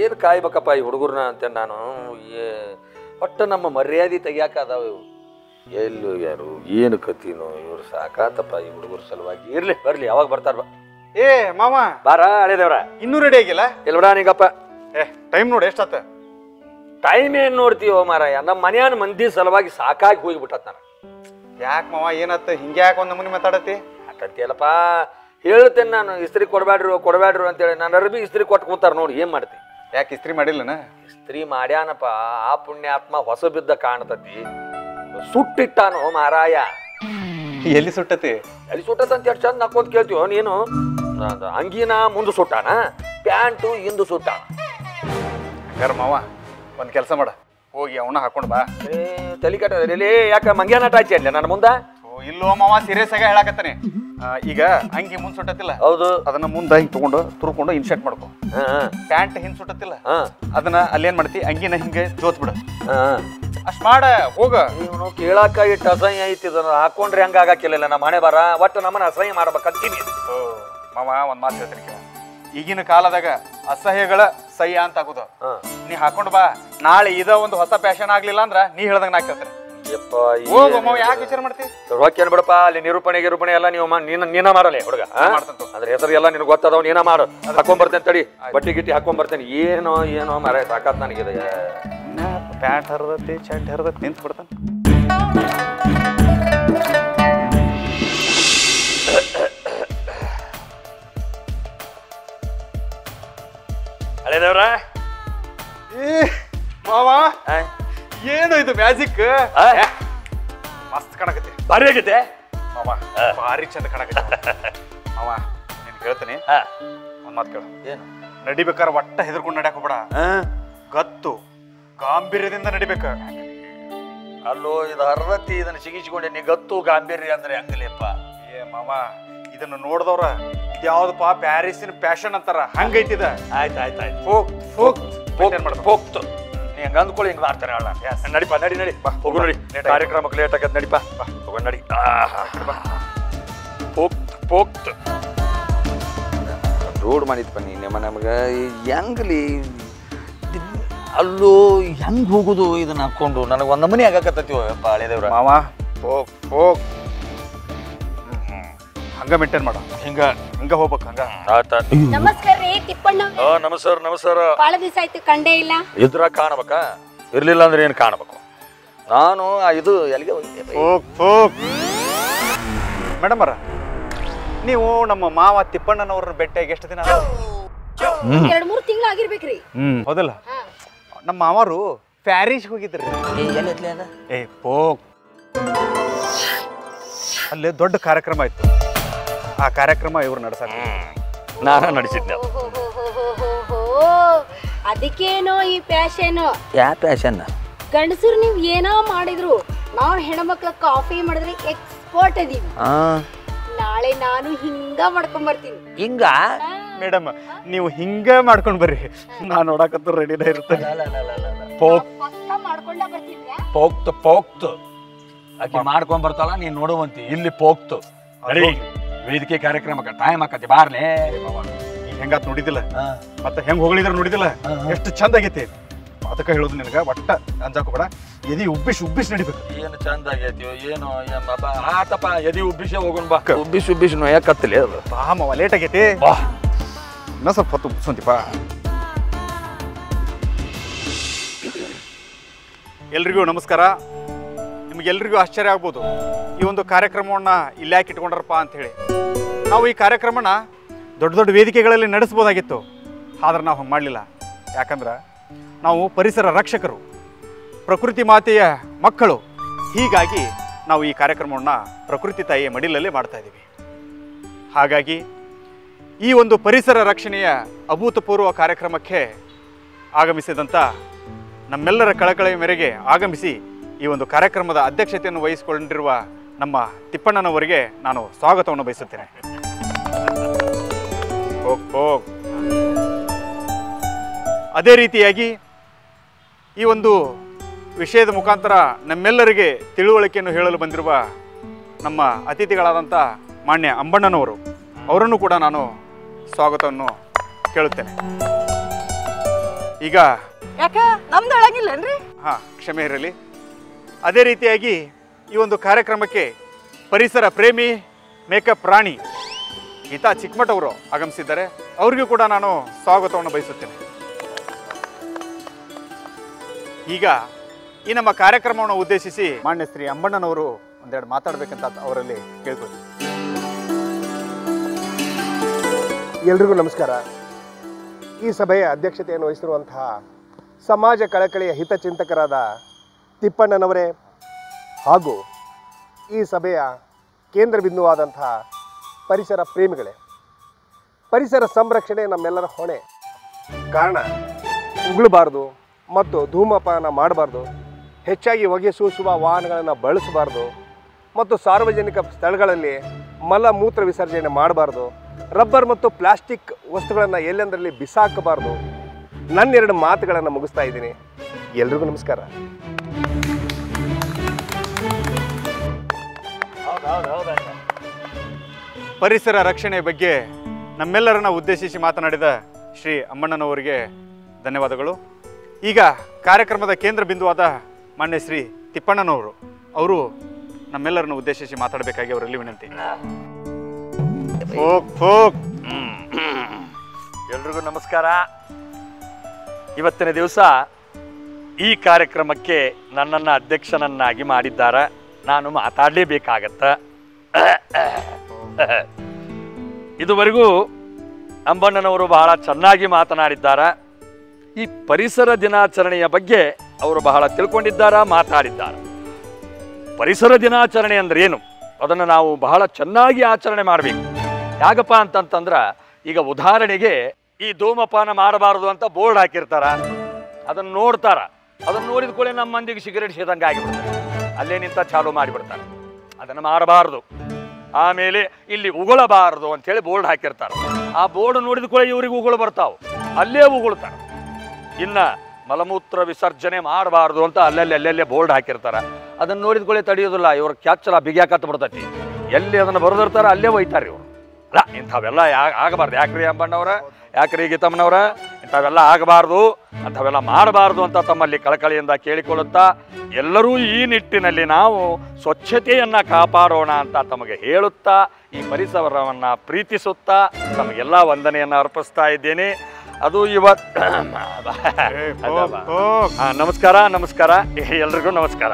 ಏನು ಕಾಯ್ಬೇಕಪ್ಪ ಈ ಹುಡುಗರನ್ನ ಅಂತ ನಾನು ಒಟ್ಟು ನಮ್ಮ ಮರ್ಯಾದೆ ತೆಗಿಯಾಕ ಅದಾವ ಇವು ಎಲ್ಲೂ ಯಾರು ಏನು ಕತಿನೋ ಇವ್ರು ಸಾಕಾತಪ್ಪ ಈ ಹುಡುಗರ ಸಲುವಾಗಿ ಇರ್ಲಿ ಬರ್ಲಿ ಯಾವಾಗ ಬರ್ತಾರ ಬಾ ಏ ಮಾಮ ಬಾರ ಹಳೇದೇವ್ರ ಇನ್ನೂ ರೆಡಿ ಆಗಿಲ್ಲ ಇಲ್ಲ ಬಿಡ ನೀಗಪ್ಪ ಟೈಮ್ ನೋಡಿ ಎಷ್ಟಾತ ಟೈಮ್ ಏನ್ ನೋಡ್ತೀವೋ ಮಾರಾಯ ನಮ್ಮ ಮನೆಯನ್ ಮಂದಿ ಸಲುವಾಗಿ ಸಾಕಾಗಿ ಹೋಗಿಬಿಟ್ಟತ್ ನಾನು ಯಾಕೆ ಮಾವ ಏನತ್ತ ಹಿಂಗೆ ಯಾಕೆ ಒಂದು ನಮೂನಿ ಮಾತಾಡತಿ ಆಟಂತಿಯಲ್ಲಪ್ಪ ಹೇಳ್ತೇನೆ ನಾನು ಇಸ್ತ್ರಿ ಕೊಡಬೇಡ್ರು ಅಂತೇಳಿ ನಾನು ಅರ್ಬಿ ಇಸ್ತ್ರಿ ಕೊಟ್ಟು ಕೂತಾರ ನೋಡಿ ಏನ್ ಮಾಡ್ತಿ ಯಾಕೆ ಇಸ್ತ್ರಿ ಮಾಡಿಲ್ಲನ ಇಸ್ತ್ರಿ ಮಾಡ್ಯಾನಪ್ಪ ಆ ಪುಣ್ಯಾತ್ಮ ಹೊಸ ಬಿದ್ದ ಕಾಣ್ತತಿ ಸುಟ್ಟಿಟ್ಟಾನು ಮಾರಾಯ ಎಲ್ಲಿ ಸುಟ್ಟತಿ ಎಲ್ಲಿ ಸುಟ್ಟತ ಅಂತ ಎಷ್ಟು ಚಂದ ನಾಕೋದ್ ಕೇಳ್ತೀವೋ ನೀನು ಅಂಗಿನ ಮುಂದೆ ಸುಟ್ಟಾನ ಪ್ಯಾಂಟು ಹಿಂದು ಸುಟ್ಟಾನ ಹಂಗಾರ ಮಾವ ಒಂದು ಕೆಲಸ ಮಾಡ ಹೋಗಿ ಅವನ ಹಾಕೊಂಡು ಬಾ ತಲೆ ಕಟ್ಟದಲ್ಲಿ ಯಾಕೆ ಮಂಗ್ಯಾನಾಟ ಆಚೆ ಅಲ್ಲ ನನ್ನ ಮುಂದೆ ಇಲ್ಲೋ ಮಾವ ಸೀರಿಯಸ್ ಆಗಿ ಹೇಳಾಕತ್ತಾನೆ ಈಗ ಅಂಗಿ ಮುಂದ್ ಸುಟ್ಟತಿಲ್ಲ ಹೌದು ಅದನ್ನ ಮುಂದೆ ಹಿಂಗ್ ತಗೊಂಡು ತುರ್ಕೊಂಡು ಇನ್ಶರ್ಟ್ ಮಾಡ್ಕೊ ಪ್ಯಾಂಟ್ ಹಿಂದ್ ಸುಟ್ಟತಿಲ್ಲ ಅದನ್ನ ಅಲ್ಲೇನ್ ಮಾಡ್ತಿ ಅಂಗಿನ ಹಿಂಗೆ ಜೋತ್ ಬಿಡ ಅಷ್ಟ್ ಮಾಡ ಹೋಗ ಇವನು ಕೇಳಾಕ ಇಟ್ಟು ಅಸಹ್ಯ ಐತಿ ಇದನ್ನ ಹಾಕೊಂಡ್ರೆ ಹಂಗ ಆಗಾಕಿಲ್ಲ ನಮ್ಮ ಹಣೆ ಬರ ಒಟ್ಟು ನಮ್ಮನ್ನ ಅಸಹ್ಯ ಮಾಡ್ಬೇಕಂತೀನಿ ಮಾವ ಒಂದ್ ಮಾತು ಹೇಳ್ತೀನಿ ಈಗಿನ ಕಾಲದಾಗ ಅಸಹ್ಯಗಳ ಸಹ್ಯ ಅಂತ ಆಗುದು ನೀ ಹಾಕೊಂಡ್ ಬಾ ನಾಳೆ ಇದ ಒಂದು ಹೊಸ ಫ್ಯಾಷನ್ ಆಗ್ಲಿಲ್ಲ ಅಂದ್ರ ನೀ ಹೇಳ್ದಂಗ ನಾ ಕೇಳ್ತೇನೆ ಯಾಕೆ ವಿಚಾರ ಮಾಡ್ತಿ ರೊಕ್ಕೇನ್ ಬಿಡಪ್ಪ ಅಲ್ಲಿ ನಿರೂಪಣೆ ಎಲ್ಲ ನೀವು ನೀನ ಮಾಡಲ್ಲ ಹುಡುಗ ಅದ್ರ ಹೆಸರು ಎಲ್ಲ ನಿನಗೆ ಗೊತ್ತದವ್ ನೀನ ಮಾಡು ಹಾಕೊಂಡ್ ಬರ್ತೇನೆ ತಡಿ ಬಟ್ಟಿ ಗಿಟ್ಟಿ ಹಾಕೊಂಡ್ ಬರ್ತೇನೆ ಏನೋ ಮರ ಸಾಕಾತ್ ನನಗಿದೆ ಪ್ಯಾಂಟ್ ಹರಿದತಿ ಚಂಟ್ ಹರಿದತಿ ನಿಂತು ಬಿಡ್ತಾನೆ ಹಳೇದೇವ್ರ ಮಾವ ಏನು ಇದು ಮ್ಯಾಜಿಕ್ ಮಸ್ತ್ ಕಾಣಕತ್ತೆ ಭಾರಿ ಆಗೈತೆ ಮಾವ ಭಾರಿ ಚಂದ ಕಾಣಕತ್ತೆ ಮಾವ ನೀನ್ ಕೇಳ್ತೀನಿ ಒಂದ್ ಮಾತು ಕೇಳ ಏನು ನಡಿಬೇಕಾರ ಒಟ್ಟ ಹೆದರ್ಕೊಂಡು ನಡ್ಯಾಕ ಹೋಗ್ಬೇಡ ಗತ್ತು ಗಾಂಭೀರ್ಯದಿಂದ ನಡಿಬೇಕ ಅಲ್ಲೋ ಇದು ಹರ್ರತಿ ಇದನ್ನ ಸಿಗಿಸಿಕೊಂಡೆ ನೀ ಗತ್ತು ಗಾಂಭೀರ್ಯ ಅಂದ್ರೆ ಹಂಗಲೇಪ್ಪ ಏ ಮಾವ ಇದನ್ನ ನೋಡ್ದವ್ರ ಇದ್ಯಾವ್ದಪ್ಪ ಪ್ಯಾರಿಸಿನ ಫ್ಯಾಷನ್ ಅಂತಾರ ಹಂಗೈತಿದ ಆಯ್ತು ಹೋಗ್ತು ನೀ ಹಂಗ ಅಂದ್ಕೊಳ್ಳಿ ಹಿಂಗ್ ಮಾಡ್ತಾರೆ ಅಲ್ಲ ನಡಿಪ ನಡಿ ಬಾ ಹೋಗು ನಡಿ ಕಾರ್ಯಕ್ರಮಕ್ಕೆ ಲೇಟ್ ಆಗತ್ತೆ ನಡಿಪ ಬಾ ಹೋಗೋಣ ನಡಿ ಹೋಗ್ತು ರೋಡ್ ಮಾಡಿದ್ಪ ನೀ ನಮಗೆ ಹೆಂಗ್ಲಿ ಅಲ್ಲೋ ಹೆಂಗ್ ಹೋಗುದು ಇದನ್ನ ಹಾಕೊಂಡು ನನಗೆ ಒಂದ್ ಮನಿ ಆಗಾಕತ್ತೀವಪ್ಪ ಹಳೇದೇವ್ರ ಮಾವ ಹೋಗ್ ಹಂಗ ಮೇಂಟೈನ್ ಮಾಡ ಹಿಂಗ ಹೋಗ್ಬೇಕು ಹಂಗ ನಮಸ್ಕಾರ ರೀ ತಿಪ್ಪಣ್ಣ ನಮಸ್ಕಾರ ಬಹಳ ದಿವಸ ಆಯ್ತು ಕಂಡೇ ಇಲ್ಲ ಇದ್ರ ಕಾಣಬೇಕಾ ಇರ್ಲಿಲ್ಲ ಅಂದ್ರೆ ಏನ್ ಕಾಣಬೇಕು ನಾನು ಇದು ಎಲ್ಲಿಗೆ ಹೋಗ್ ಮೇಡಮ್ ಅವರ ನೀವು ನಮ್ಮ ಮಾವ ತಿಪ್ಪಣ್ಣನವ್ರ ಭೇಟಿಯಾಗಿ ಎಷ್ಟು ದಿನ 2-3 ತಿಂಗಳು ಆಗಿರ್ಬೇಕ್ರಿ ಹೌದಲ್ಲ ನಮ್ಮ ಮಾವರು ಪ್ಯಾರಿಸ್ ಹೋಗಿದ್ರಿ ಅಲ್ಲಿ ದೊಡ್ಡ ಕಾರ್ಯಕ್ರಮ ಆಯ್ತು ಆ ಕಾರ್ಯಕ್ರಮ ಇವ್ರು ನಡೆಸಾಕ ನಾನು ನಡೆಸಿದ್ದೆ ಅದಕ್ಕೇನೋ ಈ ಪ್ಯಾಷನ್ ಯಾ ಪ್ಯಾಷನ್ ಗಂಡಸರು ನೀವ್ ಏನೋ ಮಾಡಿದ್ರು ನಾವ್ ಹೆಣ್ಮಕ್ಳ ಕಾಫಿ ಮಾಡಿದ್ರೆ ಎಕ್ಸ್ಪರ್ಟ್ ಅದೀವಿ ನಾಳೆ ನಾನು ಹಿಂಗ ಮಾಡ್ಕೊಂಡ್ ಬರ್ತೀನಿ ಹಿಂಗ ಮೇಡಮ್ ನೀವು ಹಿಂಗ ಮಾಡ್ಕೊಂಡ್ ಬರ್ರಿ ನಾನ್ ನೋಡಕತ್ತ ರೆಡಿನ ಇರ್ತೇನೆ ಮಾಡ್ಕೊಂಡ ಬರ್ತೀನಿ ಪೋಕ್ತು ಆಕಿ ಮಾಡ್ಕೊಂಡ್ ಬರ್ತಾಳ ನೀನ್ ನೋಡುವಂತಿ ಇಲ್ಲಿ ಪೋಕ್ತು ವೇದಿಕೆ ಕಾರ್ಯಕ್ರಮಕ್ಕೆ ಟೈಮ್ ಆಕತಿ ಬಾರ್ಲೆ ಹೆಂಗಾತ್ ನೋಡಿದಿಲ್ಲ ಮತ್ತೆ ಹೆಂಗ್ ಹೋಗ್ಲಿದ್ರ ನೋಡಿದಿಲ್ಲ ಎಷ್ಟು ಚಂದ ಆಗೈತಿ ಅದಕ್ಕೆ ಹೇಳೋದು ನಿನಗ ಒಟ್ಟ ಅಂಜಾಕೋಬೇಡ ಎದಿ ಉಬ್ಬಿಸಿ ನಡಿಬೇಕು ಏನು ಚಂದ ಆಗೈತಿ ಏನು ಆತಪ್ಪ ಎದಿ ಉಬ್ಬಿಸಿ ಹೋಗೋಣ ಬಾ ಉಬ್ಬಿಸಿ ನೋಯಕತ್ತಲಿ ಅದು ಬಾ ಮಾವ ಲೇಟ್ ಆಗೈತಿ ಬಾ ಇನ್ನ ಸ್ವಲ್ಪ ಹೊತ್ತು ಉಬ್ಬಿಸಂತಿಪ್ಪ ಎಲ್ರಿಗೂ ನಮಸ್ಕಾರ ನಿಮ್ಗೆಲ್ರಿಗೂ ಆಶ್ಚರ್ಯ ಆಗ್ಬೋದು ಈ ಒಂದು ಕಾರ್ಯಕ್ರಮವನ್ನ ಇಲ್ಲಿ ಯಾಕೆ ಇಟ್ಕೊಂಡ್ರಪ್ಪ ಅಂತ ಹೇಳಿ ನಾವು ಈ ಕಾರ್ಯಕ್ರಮನ ದೊಡ್ಡ ವೇದಿಕೆಗಳಲ್ಲಿ ನಡೆಸ್ಬೋದಾಗಿತ್ತು ಆದ್ರೆ ನಾವು ಹಂಗೆ ಮಾಡಲಿಲ್ಲ ಯಾಕಂದ್ರೆ ನಾವು ಪರಿಸರ ರಕ್ಷಕರು ಪ್ರಕೃತಿ ಮಾತೆಯ ಮಕ್ಕಳು ಹೀಗಾಗಿ ನಾವು ಈ ಕಾರ್ಯಕ್ರಮವನ್ನು ಪ್ರಕೃತಿ ತಾಯಿಯ ಮಡಿಲಲ್ಲೇ ಮಾಡ್ತಾ ಇದ್ದೀವಿ ಹಾಗಾಗಿ ಈ ಒಂದು ಪರಿಸರ ರಕ್ಷಣೆಯ ಅಭೂತಪೂರ್ವ ಕಾರ್ಯಕ್ರಮಕ್ಕೆ ಆಗಮಿಸಿದಂಥ ನಮ್ಮೆಲ್ಲರ ಕಳಕಳಿಯ ಮೇರೆಗೆ ಆಗಮಿಸಿ ಈ ಒಂದು ಕಾರ್ಯಕ್ರಮದ ಅಧ್ಯಕ್ಷತೆಯನ್ನು ವಹಿಸಿಕೊಂಡಿರುವ ನಮ್ಮ ತಿಪ್ಪಣ್ಣನವರಿಗೆ ನಾನು ಸ್ವಾಗತವನ್ನು ಬಯಸುತ್ತೇನೆ ಅದೇ ರೀತಿಯಾಗಿ ಈ ಒಂದು ವಿಷಯದ ಮುಖಾಂತರ ನಮ್ಮೆಲ್ಲರಿಗೆ ತಿಳುವಳಿಕೆಯನ್ನು ಹೇಳಲು ಬಂದಿರುವ ನಮ್ಮ ಅತಿಥಿಗಳಾದಂಥ ಮಾನ್ಯ ಅಂಬಣ್ಣನವರು ಅವರನ್ನು ಕೂಡ ನಾನು ಸ್ವಾಗತವನ್ನು ಕೇಳುತ್ತೇನೆ. ಈಗ ಯಾಕ ನಮ್ದು ಅಳಗಿಲ್ಲನ್ರಿ? ಹಾಂ, ಕ್ಷಮೆ ಇರಲಿ. ಅದೇ ರೀತಿಯಾಗಿ ಈ ಒಂದು ಕಾರ್ಯಕ್ರಮಕ್ಕೆ ಪರಿಸರ ಪ್ರೇಮಿ ಮೇಕಪ್ ರಾಣಿ ಗೀತಾ ಚಿಕ್ಕಮಠ ಅವರು ಆಗಮಿಸಿದ್ದಾರೆ. ಅವರಿಗೂ ಕೂಡ ನಾನು ಸ್ವಾಗತವನ್ನು ಬಯಸುತ್ತೇನೆ. ಈಗ ಈ ನಮ್ಮ ಕಾರ್ಯಕ್ರಮವನ್ನು ಉದ್ದೇಶಿಸಿ ಮಾನ್ಯ ಶ್ರೀ ಅಂಬಣ್ಣನವರು ಒಂದೆರಡು ಮಾತಾಡಬೇಕಂತ ಅವರಲ್ಲಿ ಕೇಳ್ಕೊಳ್ತೀನಿ. ಎಲ್ರಿಗೂ ನಮಸ್ಕಾರ. ಈ ಸಭೆಯ ಅಧ್ಯಕ್ಷತೆಯನ್ನು ವಹಿಸಿರುವಂತಹ ಸಮಾಜ ಕಳಕಳಿಯ ಹಿತಚಿಂತಕರಾದ ತಿಪ್ಪಣ್ಣನವರೇ ಹಾಗೂ ಈ ಸಭೆಯ ಕೇಂದ್ರ ಬಿಂದುವಾದಂತಹ ಪರಿಸರ ಪ್ರೇಮಿಗಳೇ, ಪರಿಸರ ಸಂರಕ್ಷಣೆ ನಮ್ಮೆಲ್ಲರ ಹೊಣೆ. ಕಾರಣ ಉಗುಳಬಾರ್ದು ಮತ್ತು ಧೂಮಪಾನ ಮಾಡಬಾರ್ದು, ಹೆಚ್ಚಾಗಿ ಹೊಗೆ ಸೂಸುವ ವಾಹನಗಳನ್ನು ಬಳಸಬಾರ್ದು ಮತ್ತು ಸಾರ್ವಜನಿಕ ಸ್ಥಳಗಳಲ್ಲಿ ಮಲಮೂತ್ರ ವಿಸರ್ಜನೆ ಮಾಡಬಾರ್ದು, ರಬ್ಬರ್ ಮತ್ತು ಪ್ಲಾಸ್ಟಿಕ್ ವಸ್ತುಗಳನ್ನು ಎಲ್ಲೆಂದರಲ್ಲಿ ಬಿಸಾಕಬಾರ್ದು. ನನ್ನೆರಡು ಮಾತುಗಳನ್ನು ಮುಗಿಸ್ತಾ ಇದ್ದೀನಿ. ಎಲ್ರಿಗೂ ನಮಸ್ಕಾರ. ಪರಿಸರ ರಕ್ಷಣೆ ಬಗ್ಗೆ ನಮ್ಮೆಲ್ಲರನ್ನ ಉದ್ದೇಶಿಸಿ ಮಾತನಾಡಿದ ಶ್ರೀ ಅಮ್ಮಣ್ಣನವರಿಗೆ ಧನ್ಯವಾದಗಳು. ಈಗ ಕಾರ್ಯಕ್ರಮದ ಕೇಂದ್ರ ಬಿಂದುವಾದ ಮಾನ್ಯ ಶ್ರೀ ತಿಪ್ಪಣ್ಣನವರು ಅವರು ನಮ್ಮೆಲ್ಲರನ್ನು ಉದ್ದೇಶಿಸಿ ಮಾತಾಡಬೇಕಾಗಿ ಅವರಲ್ಲಿ ವಿನಂತಿ. ಎಲ್ರಿಗೂ ನಮಸ್ಕಾರ. ಇವತ್ತಿನ ದಿವಸ ಈ ಕಾರ್ಯಕ್ರಮಕ್ಕೆ ನನ್ನನ್ನು ಅಧ್ಯಕ್ಷನನ್ನಾಗಿ ಮಾಡಿದ್ದಾರೆ. ನಾನು ಮಾತಾಡಲೇಬೇಕಾಗತ್ತ. ಇದುವರೆಗೂ ಅಂಬಣ್ಣನವರು ಬಹಳ ಚೆನ್ನಾಗಿ ಮಾತನಾಡಿದ್ದಾರೆ. ಈ ಪರಿಸರ ದಿನಾಚರಣೆಯ ಬಗ್ಗೆ ಅವರು ಬಹಳ ತಿಳ್ಕೊಂಡಿದ್ದಾರೆ, ಮಾತಾಡಿದ್ದಾರೆ. ಪರಿಸರ ದಿನಾಚರಣೆ ಅಂದ್ರೆ ಏನು, ಅದನ್ನು ನಾವು ಬಹಳ ಚೆನ್ನಾಗಿ ಆಚರಣೆ ಮಾಡಬೇಕು. ಯಾಕಪ್ಪ ಅಂತಂತಂದ್ರೆ, ಈಗ ಉದಾಹರಣೆಗೆ ಈ ಧೂಮಪಾನ ಮಾಡಬಾರದು ಅಂತ ಬೋರ್ಡ್ ಹಾಕಿರ್ತಾರ, ಅದನ್ನು ನೋಡ್ತಾರ. ಅದನ್ನು ನೋಡಿದ ಕೂಡಲೇ ನಮ್ಮ ಮಂದಿಗೆ ಸಿಗರೇಟ್ ಸೇದಂಗೆ ಆಗಿಬಿಡ್ತಾರೆ, ಅಲ್ಲೇ ನಿಂತ ಚಾಲು ಮಾಡಿಬಿಡ್ತಾರೆ. ಅದನ್ನು ಮಾಡಬಾರ್ದು. ಆಮೇಲೆ ಇಲ್ಲಿ ಉಗುಳಬಾರದು ಅಂಥೇಳಿ ಬೋರ್ಡ್ ಹಾಕಿರ್ತಾರೆ. ಆ ಬೋರ್ಡ್ ನೋಡಿದ ಕೂಡ ಇವ್ರಿಗೆ ಉಗುಳು ಬರ್ತಾವೆ, ಅಲ್ಲೇ ಉಗುಳ್ತಾರೆ. ಇನ್ನು ಮಲಮೂತ್ರ ವಿಸರ್ಜನೆ ಮಾಡಬಾರ್ದು ಅಂತ ಅಲ್ಲಲ್ಲೇ ಬೋರ್ಡ್ ಹಾಕಿರ್ತಾರೆ. ಅದನ್ನು ನೋಡಿದ ಕೂಡ ತಡೆಯೋದಿಲ್ಲ, ಇವ್ರ ಕ್ಯಾಚಲ ಬಿಗಿಯಾಕತ್ತ ಬಿಡ್ತೈತಿ. ಎಲ್ಲಿ ಅದನ್ನು ಬರೆದಿರ್ತಾರೆ ಅಲ್ಲೇ ಒಯ್ತಾರೆ ಇವರು. ಅಲ್ಲ, ಇಂಥವೆಲ್ಲ ಆಗಬಾರ್ದು. ಯಾಕ್ರಿ ಅಂಬಣ್ಣವ್ರ, ಯಾಕ್ರಿ ಗೀತಮ್ಮನವ್ರ, ಇಂಥವೆಲ್ಲ ಆಗಬಾರ್ದು, ಅಂಥವೆಲ್ಲ ಮಾಡಬಾರ್ದು ಅಂತ ತಮ್ಮಲ್ಲಿ ಕಳಕಳಿಯಿಂದ ಕೇಳಿಕೊಳ್ಳುತ್ತಾ, ಎಲ್ಲರೂ ಈ ನಿಟ್ಟಿನಲ್ಲಿ ನಾವು ಸ್ವಚ್ಛತೆಯನ್ನು ಕಾಪಾಡೋಣ ಅಂತ ತಮಗೆ ಹೇಳುತ್ತಾ, ಈ ಪರಿಸರವನ್ನು ಪ್ರೀತಿಸುತ್ತಾ ತಮಗೆಲ್ಲ ವಂದನೆಯನ್ನು ಅರ್ಪಿಸ್ತಾ ಇದ್ದೇನೆ. ಅದು ಇವತ್ತು ನಮಸ್ಕಾರ. ಎಲ್ರಿಗೂ ನಮಸ್ಕಾರ.